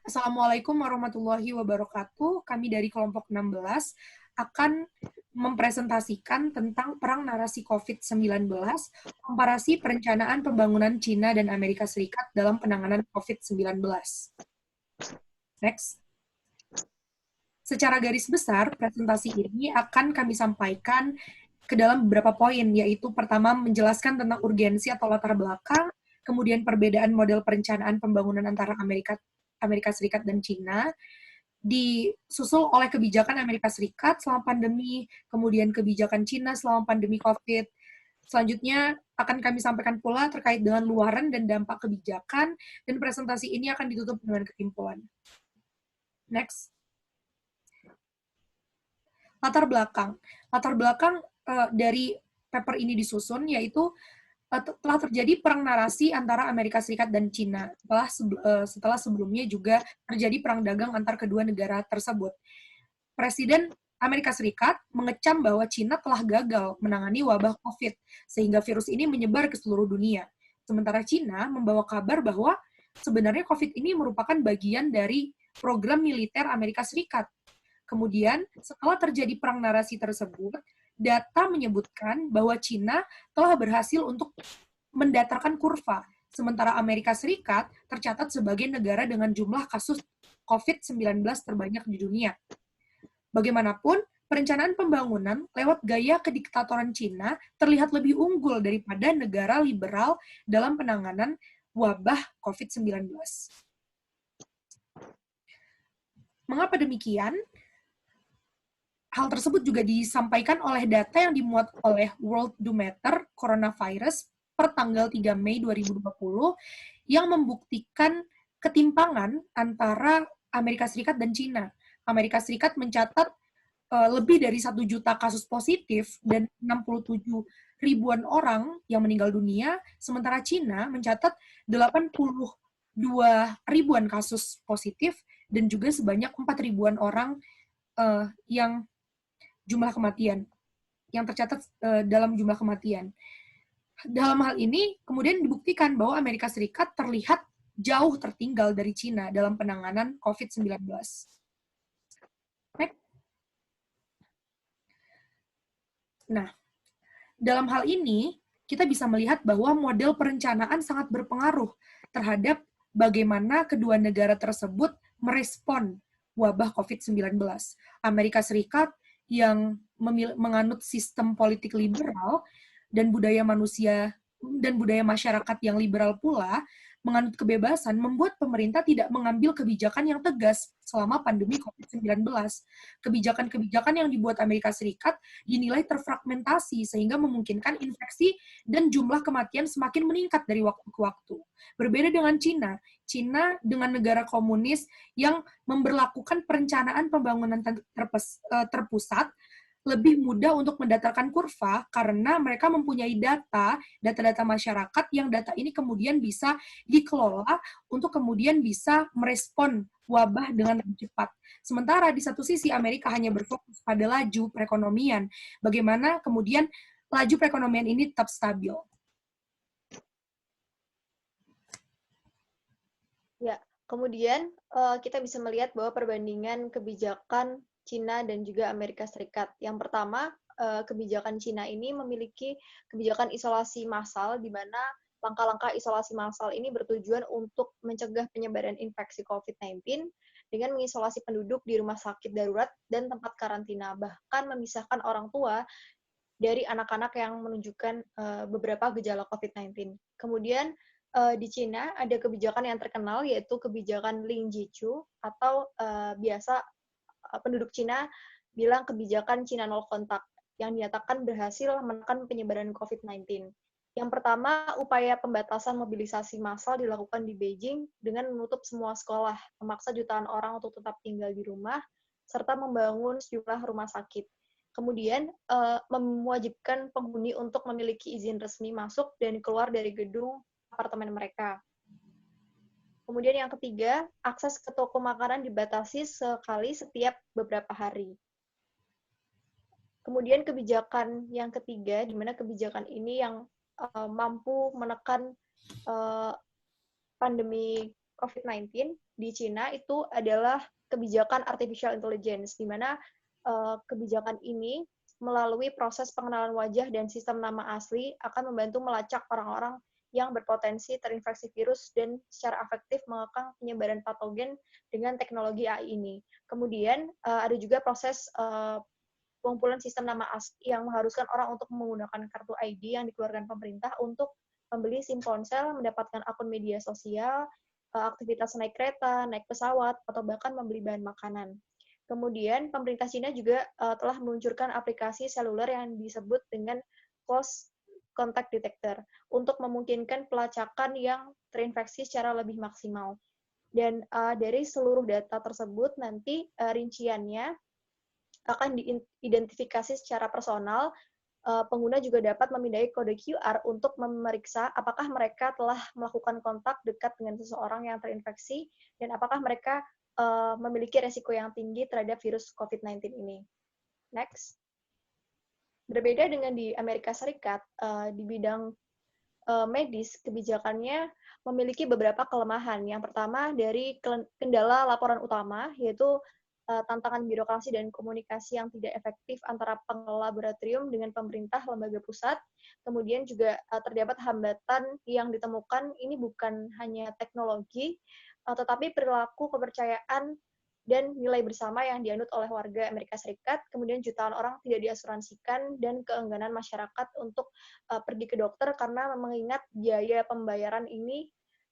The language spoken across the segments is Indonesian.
Assalamualaikum warahmatullahi wabarakatuh. Kami dari kelompok 16 akan mempresentasikan tentang perang narasi COVID-19, komparasi perencanaan pembangunan China dan Amerika Serikat dalam penanganan COVID-19. Next. Secara garis besar, presentasi ini akan kami sampaikan ke dalam beberapa poin, yaitu pertama menjelaskan tentang urgensi atau latar belakang, kemudian perbedaan model perencanaan pembangunan antara Amerika Serikat dan China, disusul oleh kebijakan Amerika Serikat selama pandemi, kemudian kebijakan China selama pandemi COVID. Selanjutnya akan kami sampaikan pula terkait dengan luaran dan dampak kebijakan, dan presentasi ini akan ditutup dengan kesimpulan. Next. Latar belakang dari paper ini disusun yaitu telah terjadi perang narasi antara Amerika Serikat dan China setelah sebelumnya juga terjadi perang dagang antar kedua negara tersebut. Presiden Amerika Serikat mengecam bahwa China telah gagal menangani wabah COVID sehingga virus ini menyebar ke seluruh dunia. Sementara China membawa kabar bahwa sebenarnya COVID ini merupakan bagian dari program militer Amerika Serikat. Kemudian, setelah terjadi perang narasi tersebut, data menyebutkan bahwa China telah berhasil untuk mendatarkan kurva, sementara Amerika Serikat tercatat sebagai negara dengan jumlah kasus COVID-19 terbanyak di dunia. Bagaimanapun, perencanaan pembangunan lewat gaya kediktatoran China terlihat lebih unggul daripada negara liberal dalam penanganan wabah COVID-19. Mengapa demikian? Hal tersebut juga disampaikan oleh data yang dimuat oleh Worldometer Coronavirus per tanggal 3 Mei 2020 yang membuktikan ketimpangan antara Amerika Serikat dan China. Amerika Serikat mencatat lebih dari 1 juta kasus positif dan 67 ribuan orang yang meninggal dunia, sementara China mencatat 82 ribuan kasus positif dan juga sebanyak 4 ribuan orang yang jumlah kematian, yang tercatat dalam jumlah kematian. Dalam hal ini, kemudian dibuktikan bahwa Amerika Serikat terlihat jauh tertinggal dari China dalam penanganan COVID-19. Nah, dalam hal ini, kita bisa melihat bahwa model perencanaan sangat berpengaruh terhadap bagaimana kedua negara tersebut merespon wabah COVID-19. Amerika Serikat yang menganut sistem politik liberal dan budaya masyarakat yang liberal pula menganut kebebasan membuat pemerintah tidak mengambil kebijakan yang tegas selama pandemi COVID-19. Kebijakan-kebijakan yang dibuat Amerika Serikat dinilai terfragmentasi sehingga memungkinkan infeksi dan jumlah kematian semakin meningkat dari waktu ke waktu. Berbeda dengan China dengan negara komunis yang memberlakukan perencanaan pembangunan terpusat lebih mudah untuk mendatarkan kurva karena mereka mempunyai data-data masyarakat yang data ini kemudian bisa dikelola untuk kemudian bisa merespon wabah dengan lebih cepat. Sementara di satu sisi Amerika hanya berfokus pada laju perekonomian, bagaimana kemudian laju perekonomian ini tetap stabil. Ya, kemudian kita bisa melihat bahwa perbandingan kebijakan China dan juga Amerika Serikat. Yang pertama, kebijakan China ini memiliki kebijakan isolasi massal, di mana langkah-langkah isolasi massal ini bertujuan untuk mencegah penyebaran infeksi COVID-19 dengan mengisolasi penduduk di rumah sakit darurat dan tempat karantina, bahkan memisahkan orang tua dari anak-anak yang menunjukkan beberapa gejala COVID-19. Kemudian, di China ada kebijakan yang terkenal, yaitu kebijakan Ling Jichu, atau biasa penduduk Cina bilang kebijakan Cina nol kontak, yang dinyatakan berhasil menekan penyebaran COVID-19. Yang pertama, upaya pembatasan mobilisasi massal dilakukan di Beijing dengan menutup semua sekolah, memaksa jutaan orang untuk tetap tinggal di rumah, serta membangun sejumlah rumah sakit. Kemudian, mewajibkan penghuni untuk memiliki izin resmi masuk dan keluar dari gedung apartemen mereka. Kemudian yang ketiga, akses ke toko makanan dibatasi sekali setiap beberapa hari. Kemudian kebijakan yang ketiga, di mana kebijakan ini yang mampu menekan pandemi COVID-19 di Cina itu adalah kebijakan artificial intelligence, di mana kebijakan ini melalui proses pengenalan wajah dan sistem nama asli akan membantu melacak orang-orang yang berpotensi terinfeksi virus dan secara efektif mengekang penyebaran patogen dengan teknologi AI ini. Kemudian ada juga proses pengumpulan sistem nama asli yang mengharuskan orang untuk menggunakan kartu ID yang dikeluarkan pemerintah untuk membeli SIM ponsel, mendapatkan akun media sosial, aktivitas naik kereta, naik pesawat, atau bahkan membeli bahan makanan. Kemudian pemerintah Cina juga telah meluncurkan aplikasi seluler yang disebut dengan Close Contact Detector untuk memungkinkan pelacakan yang terinfeksi secara lebih maksimal. Dan dari seluruh data tersebut nanti rinciannya akan diidentifikasi secara personal. Pengguna juga dapat memindai kode QR untuk memeriksa apakah mereka telah melakukan kontak dekat dengan seseorang yang terinfeksi dan apakah mereka memiliki resiko yang tinggi terhadap virus COVID-19 ini. Next. Berbeda dengan di Amerika Serikat, di bidang medis, kebijakannya memiliki beberapa kelemahan. Yang pertama dari kendala laporan utama, yaitu tantangan birokrasi dan komunikasi yang tidak efektif antara pengelola laboratorium dengan pemerintah lembaga pusat. Kemudian juga terdapat hambatan yang ditemukan ini bukan hanya teknologi, tetapi perilaku, kepercayaan, dan nilai bersama yang dianut oleh warga Amerika Serikat. Kemudian jutaan orang tidak diasuransikan dan keengganan masyarakat untuk pergi ke dokter karena mengingat biaya pembayaran ini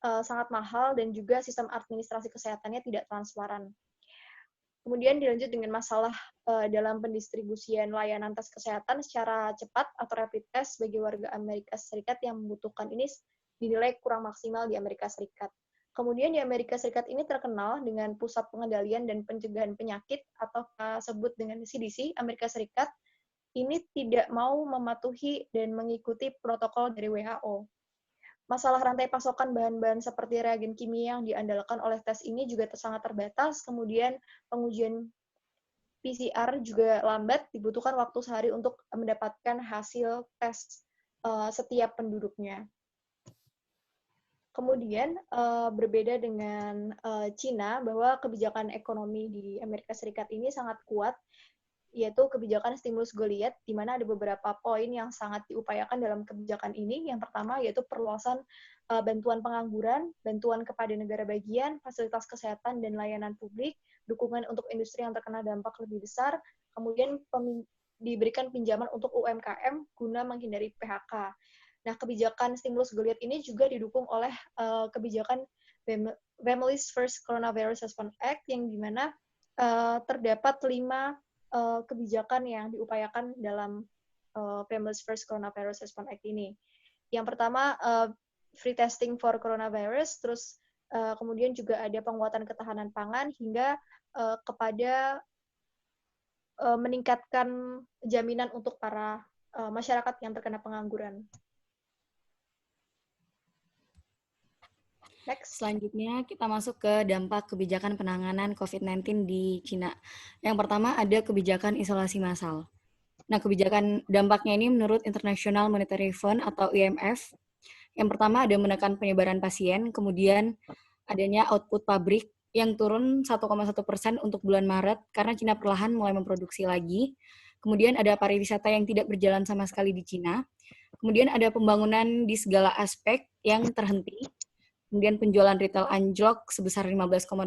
sangat mahal dan juga sistem administrasi kesehatannya tidak transparan. Kemudian dilanjut dengan masalah dalam pendistribusian layanan tes kesehatan secara cepat atau rapid test bagi warga Amerika Serikat yang membutuhkan ini dinilai kurang maksimal di Amerika Serikat. Kemudian di Amerika Serikat ini terkenal dengan Pusat Pengendalian dan Pencegahan Penyakit atau disebut dengan CDC Amerika Serikat. Ini tidak mau mematuhi dan mengikuti protokol dari WHO. Masalah rantai pasokan bahan-bahan seperti reagen kimia yang diandalkan oleh tes ini juga sangat terbatas. Kemudian pengujian PCR juga lambat, dibutuhkan waktu sehari untuk mendapatkan hasil tes setiap penduduknya. Kemudian berbeda dengan Cina, bahwa kebijakan ekonomi di Amerika Serikat ini sangat kuat, yaitu kebijakan stimulus Goliat, di mana ada beberapa poin yang sangat diupayakan dalam kebijakan ini. Yang pertama yaitu perluasan bantuan pengangguran, bantuan kepada negara bagian, fasilitas kesehatan dan layanan publik, dukungan untuk industri yang terkena dampak lebih besar, kemudian diberikan pinjaman untuk UMKM guna menghindari PHK. Nah, kebijakan stimulus Goliat ini juga didukung oleh kebijakan Families First Coronavirus Response Act, yang dimana terdapat 5 kebijakan yang diupayakan dalam Families First Coronavirus Response Act ini. Yang pertama, free testing for coronavirus, terus kemudian juga ada penguatan ketahanan pangan, hingga kepada meningkatkan jaminan untuk para masyarakat yang terkena pengangguran. Next. Selanjutnya kita masuk ke dampak kebijakan penanganan COVID-19 di Cina. Yang pertama ada kebijakan isolasi massal. Nah, kebijakan dampaknya ini menurut International Monetary Fund atau IMF. Yang pertama ada menekan penyebaran pasien, kemudian adanya output pabrik yang turun 1,1% untuk bulan Maret karena Cina perlahan mulai memproduksi lagi. Kemudian ada pariwisata yang tidak berjalan sama sekali di Cina. Kemudian ada pembangunan di segala aspek yang terhenti. Kemudian penjualan retail anjlok sebesar 15,8%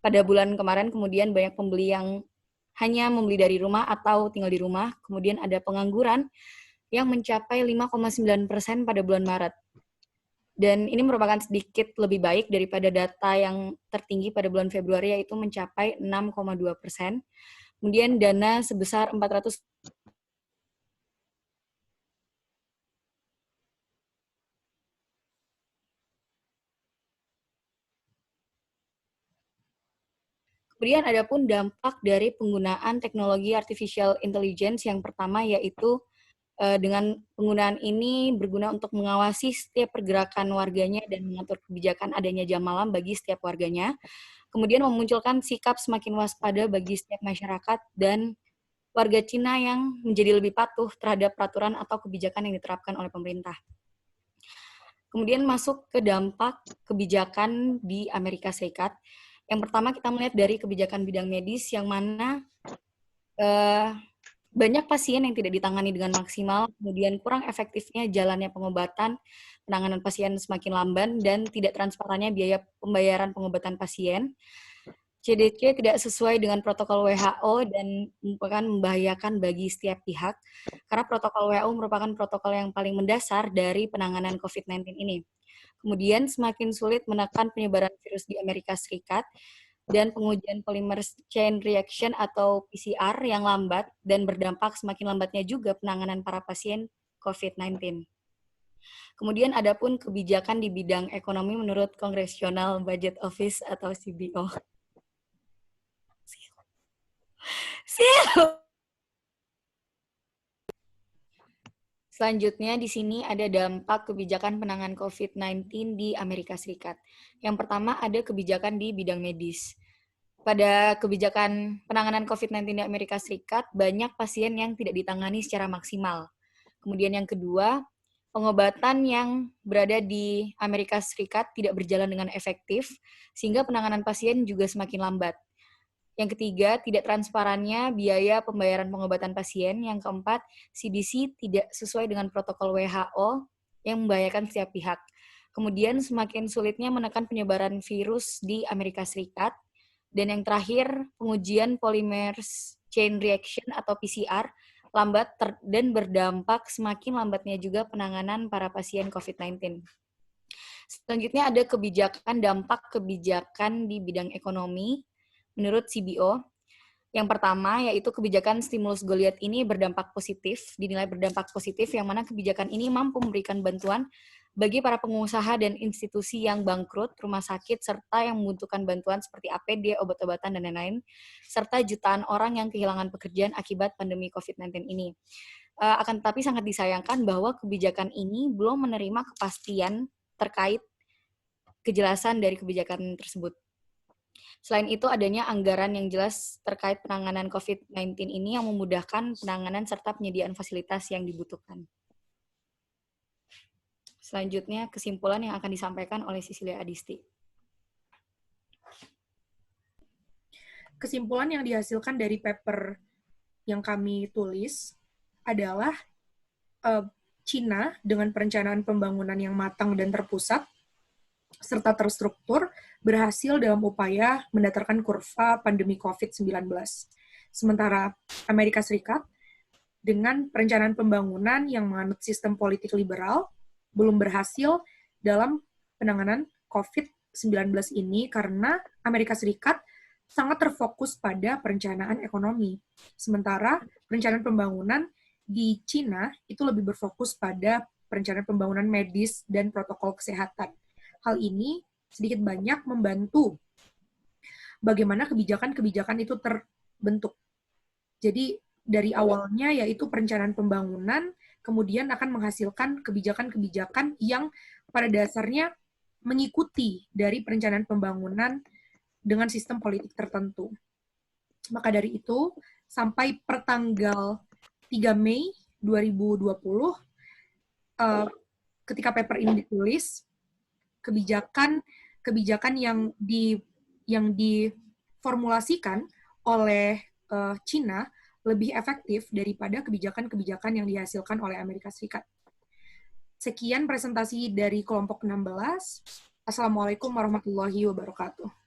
pada bulan kemarin. Kemudian banyak pembeli yang hanya membeli dari rumah atau tinggal di rumah. Kemudian ada pengangguran yang mencapai 5,9% pada bulan Maret. Dan ini merupakan sedikit lebih baik daripada data yang tertinggi pada bulan Februari, yaitu mencapai 6,2%. Kemudian dana sebesar 400 Kemudian ada pun dampak dari penggunaan teknologi artificial intelligence. Yang pertama yaitu dengan penggunaan ini berguna untuk mengawasi setiap pergerakan warganya dan mengatur kebijakan adanya jam malam bagi setiap warganya. Kemudian memunculkan sikap semakin waspada bagi setiap masyarakat dan warga Cina yang menjadi lebih patuh terhadap peraturan atau kebijakan yang diterapkan oleh pemerintah. Kemudian masuk ke dampak kebijakan di Amerika Serikat. Yang pertama kita melihat dari kebijakan bidang medis yang mana banyak pasien yang tidak ditangani dengan maksimal, kemudian kurang efektifnya jalannya pengobatan, penanganan pasien semakin lamban, dan tidak transparannya biaya pembayaran pengobatan pasien. CDC tidak sesuai dengan protokol WHO dan merupakan membahayakan bagi setiap pihak, karena protokol WHO merupakan protokol yang paling mendasar dari penanganan COVID-19 ini. Kemudian semakin sulit menekan penyebaran virus di Amerika Serikat, dan pengujian polymer chain reaction atau PCR yang lambat dan berdampak semakin lambatnya juga penanganan para pasien COVID-19. Kemudian ada pun kebijakan di bidang ekonomi menurut Congressional Budget Office atau CBO. Selanjutnya di sini ada dampak kebijakan penanganan COVID-19 di Amerika Serikat. Yang pertama ada kebijakan di bidang medis. Pada kebijakan penanganan COVID-19 di Amerika Serikat, banyak pasien yang tidak ditangani secara maksimal. Kemudian yang kedua, pengobatan yang berada di Amerika Serikat tidak berjalan dengan efektif, sehingga penanganan pasien juga semakin lambat. Yang ketiga, tidak transparannya biaya pembayaran pengobatan pasien. Yang keempat, CDC tidak sesuai dengan protokol WHO yang membahayakan setiap pihak. Kemudian semakin sulitnya menekan penyebaran virus di Amerika Serikat. Dan yang terakhir, pengujian polymer chain reaction atau PCR lambat dan berdampak semakin lambatnya juga penanganan para pasien COVID-19. Selanjutnya ada dampak kebijakan di bidang ekonomi menurut CBO. Yang pertama yaitu kebijakan stimulus Goliath ini dinilai berdampak positif, yang mana kebijakan ini mampu memberikan bantuan bagi para pengusaha dan institusi yang bangkrut, rumah sakit, serta yang membutuhkan bantuan seperti APD, obat-obatan, dan lain-lain, serta jutaan orang yang kehilangan pekerjaan akibat pandemi COVID-19 ini. Akan tetapi sangat disayangkan bahwa kebijakan ini belum menerima kepastian terkait kejelasan dari kebijakan tersebut. Selain itu, adanya anggaran yang jelas terkait penanganan COVID-19 ini yang memudahkan penanganan serta penyediaan fasilitas yang dibutuhkan. Selanjutnya, kesimpulan yang akan disampaikan oleh Cecilia Adisti. Kesimpulan yang dihasilkan dari paper yang kami tulis adalah Cina dengan perencanaan pembangunan yang matang dan terpusat, serta terstruktur, berhasil dalam upaya mendatarkan kurva pandemi COVID-19. Sementara Amerika Serikat, dengan perencanaan pembangunan yang menganut sistem politik liberal, belum berhasil dalam penanganan COVID-19 ini karena Amerika Serikat sangat terfokus pada perencanaan ekonomi. Sementara perencanaan pembangunan di Cina itu lebih berfokus pada perencanaan pembangunan medis dan protokol kesehatan. Hal ini sedikit banyak membantu bagaimana kebijakan-kebijakan itu terbentuk. Jadi dari awalnya yaitu perencanaan pembangunan, kemudian akan menghasilkan kebijakan-kebijakan yang pada dasarnya mengikuti dari perencanaan pembangunan dengan sistem politik tertentu. Maka dari itu, sampai pertanggal 3 Mei 2020, ketika paper ini ditulis, kebijakan yang diformulasikan oleh Cina lebih efektif daripada kebijakan-kebijakan yang dihasilkan oleh Amerika Serikat. Sekian presentasi dari kelompok 16. Assalamualaikum warahmatullahi wabarakatuh.